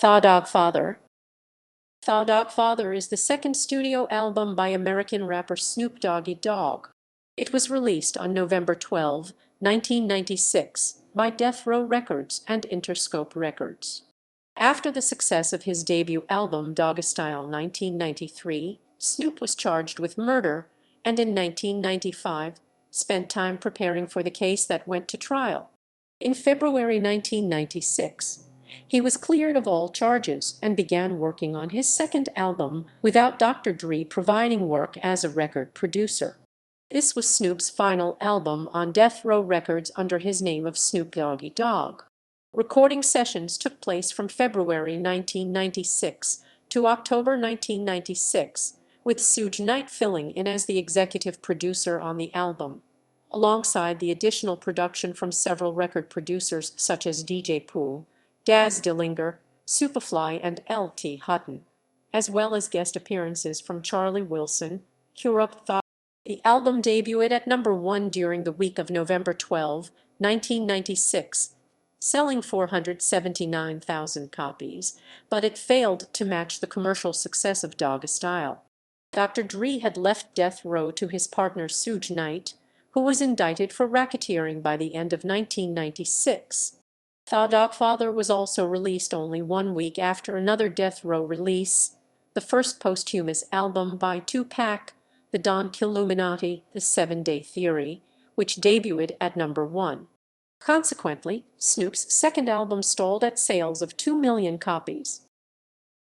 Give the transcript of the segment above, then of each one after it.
Doggfather. Doggfather is the second studio album by American rapper Snoop Doggy Dogg. It was released on November 12, 1996, by Death Row Records and Interscope Records. After the success of his debut album Doggystyle 1993, Snoop was charged with murder and in 1995 spent time preparing for the case that went to trial. In February 1996, he was cleared of all charges and began working on his second album without Dr. Dre providing work as a record producer. This was Snoop's final album on Death Row Records under his name of Snoop Doggy Dogg. Recording sessions took place from February 1996 to October 1996, with Suge Knight filling in as the executive producer on the album, alongside the additional production from several record producers such as DJ Pooh, Daz Dillinger, Soopafly and L.T. Hutton, as well as guest appearances from Charlie Wilson, Kurupt. The album debuted at #1 during the week of November 12, 1996, selling 479,000 copies, but it failed to match the commercial success of Doggystyle. Dr. Dre had left Death Row to his partner Suge Knight, who was indicted for racketeering by the end of 1996. Doggfather was also released only 1 week after another Death Row release, the first posthumous album by Tupac, The Don Killuminati, The 7-Day Theory, which debuted at #1. Consequently, Snoop's second album stalled at sales of 2 million copies.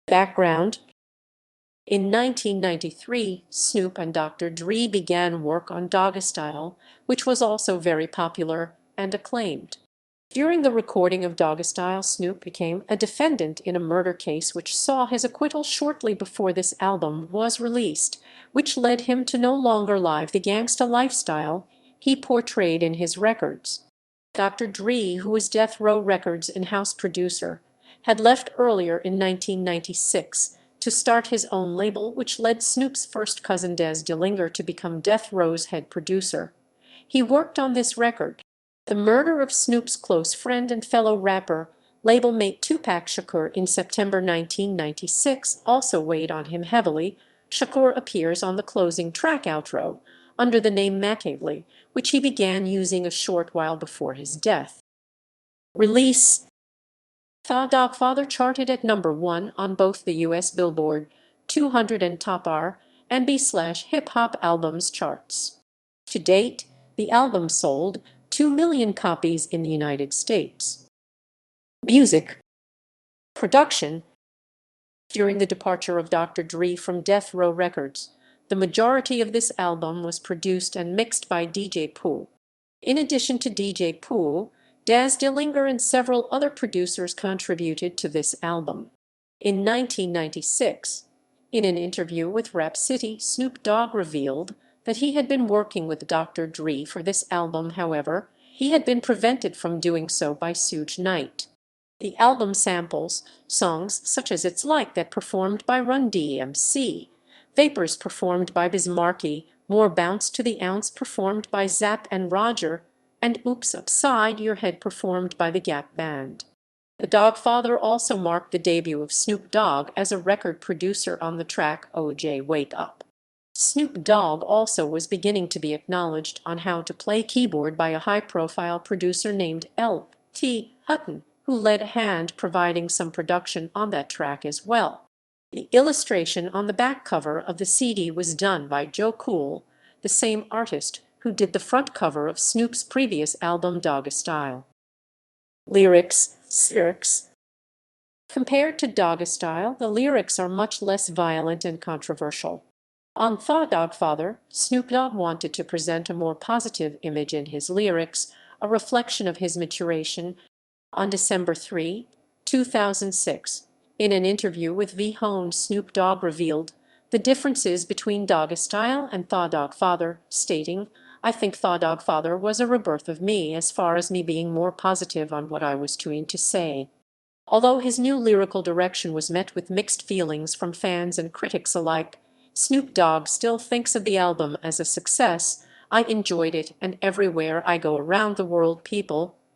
Background: in 1993, Snoop and Dr. Dre began work on Doggystyle, which was also very popular and acclaimed. During the recording of Doggystyle, Snoop became a defendant in a murder case which saw his acquittal shortly before this album was released, which led him to no longer live the gangsta lifestyle he portrayed in his records. Dr. Dre, who was Death Row Records' in-house producer, had left earlier in 1996 to start his own label, which led Snoop's first cousin Daz Dillinger to become Death Row's head producer. He worked on this record. The murder of Snoop's close friend and fellow rapper, label mate Tupac Shakur in September 1996 also weighed on him heavily. Shakur appears on the closing track outro under the name Machiavelli, which he began using a short while before his death. Release: Doggfather charted at #1 on both the U.S. Billboard 200 and Top R&B/Hip Hop Albums charts. To date, the album sold 2 million copies in the United States. Music production: during the departure of Dr. Dre from Death Row Records, the majority of this album was produced and mixed by DJ Pooh. In addition to DJ Pooh, Daz Dillinger and several other producers contributed to this album. In 1996, in an interview with Rap City, Snoop Dogg revealed that he had been working with Dr. Dre for this album. However, he had been prevented from doing so by Suge Knight. The album samples songs such as It's Like That performed by Run DMC, Vapors performed by Biz Markie, More Bounce to the Ounce performed by Zapp and Roger, and Oops Upside Your Head performed by the Gap Band. The Doggfather also marked the debut of Snoop Dogg as a record producer on the track OJ Wake Up. Snoop Dogg also was beginning to be acknowledged on how to play keyboard by a high-profile producer named L.T. Hutton, who led a hand providing some production on that track as well. The illustration on the back cover of the CD was done by Joe Cool, the same artist who did the front cover of Snoop's previous album Doggystyle. Lyrics. Compared to Doggystyle, the lyrics are much less violent and controversial. On Doggfather, Snoop Dogg wanted to present a more positive image in his lyrics, a reflection of his maturation. On December 3, 2006, in an interview with V-Hone, Snoop Dogg revealed the differences between Doggystyle and Doggfather, stating, "I think Doggfather was a rebirth of me as far as me being more positive on what I was trying to say." Although his new lyrical direction was met with mixed feelings from fans and critics alike, Snoop Dogg still thinks of the album as a success. "I enjoyed it, and everywhere I go around the world people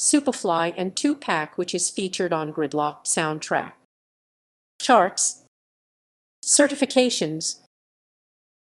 Soopafly and Tupac, which is featured on Gridlocked soundtrack. Charts. Certifications.